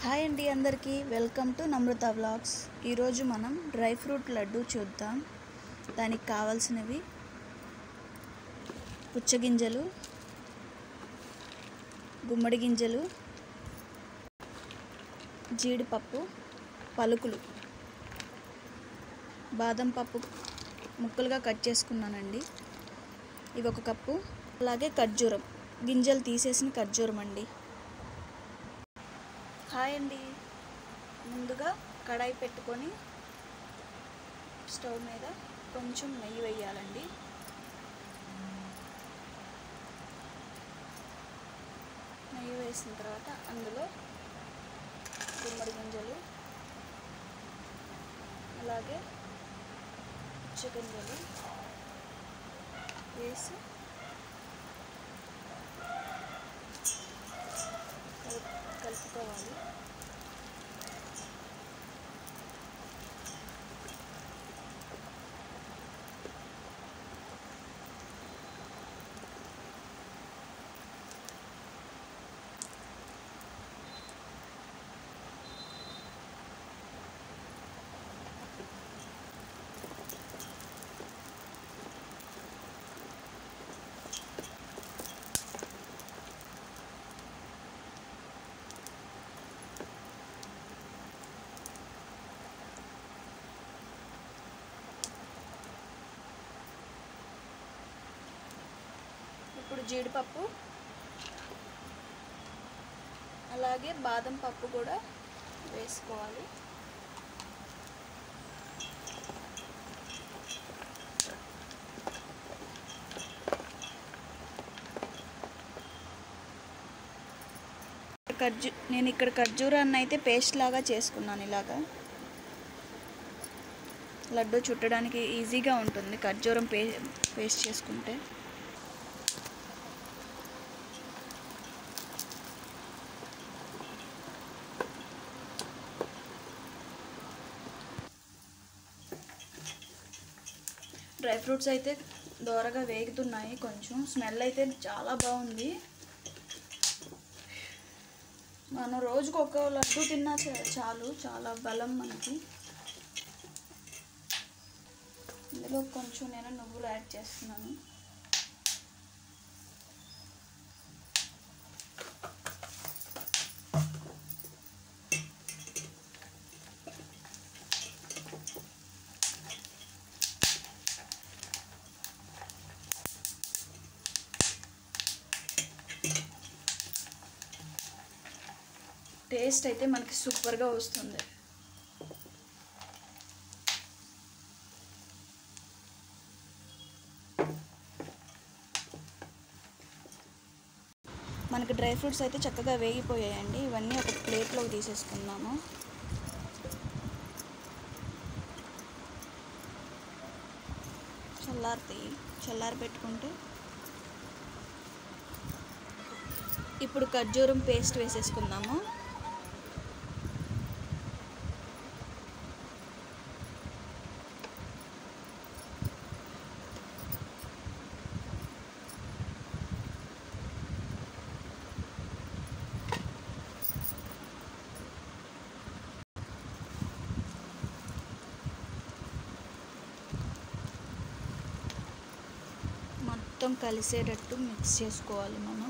Hi అండి అందరికీ welcome to Namrata vlogs. ఈరోజు మనం డ్రై ఫ్రూట్ లడ్డు చూద్దాం. దానికి కావాల్సినవి పుచ్చగింజలు, గుమ్మడి గింజలు, జీడిపప్పు, పలుకులు, బాదం పప్పు ముక్కలుగా కట్ చేసుకున్నానండి. ఇవి 1 కప్పు. అలాగే ఖర్జూరం, గింజలు తీసేసిన ఖర్జూరం అండి. హాయ్ అండి, ముందుగా కడాయి పెట్టుకొని స్టవ్ మీద కొంచెం నెయ్యి వేయాలండి. నెయ్యి వేసిన తర్వాత అందులో గుమ్మడి గింజలు, అలాగే పుచ్చగింజలు వేసి కలుపుకోవాలి. ఇప్పుడు జీడిపప్పు అలాగే బాదం పప్పు కూడా వేసుకోవాలి. నేను ఇక్కడ ఖర్జూరాన్ని అయితే పేస్ట్ లాగా చేసుకున్నాను. ఇలాగా లడ్డు చుట్టడానికి ఈజీగా ఉంటుంది ఖర్జూరం పేస్ట్ చేసుకుంటే. డ్రై ఫ్రూట్స్ అయితే దోరగా వేగుతున్నాయి. కొంచెం స్మెల్ అయితే చాలా బాగుంది. మనం రోజుకు 1 లడ్డు తిన్నా చాలు, చాలా బలం మనకి. ఇందులో కొంచెం నేను నువ్వులు యాడ్ చేస్తున్నాను. టేస్ట్ అయితే మనకి సూపర్గా వస్తుంది. మనకి డ్రై ఫ్రూట్స్ అయితే చక్కగా వేగిపోయాయండి. ఇవన్నీ ఒక ప్లేట్లోకి తీసేసుకుందాము. చల్లారి పెట్టుకుంటే ఇప్పుడు ఖర్జూరం పేస్ట్ వేసేసుకుందాము. మొత్తం కలిసేటట్టు మిక్స్ చేసుకోవాలి మనం.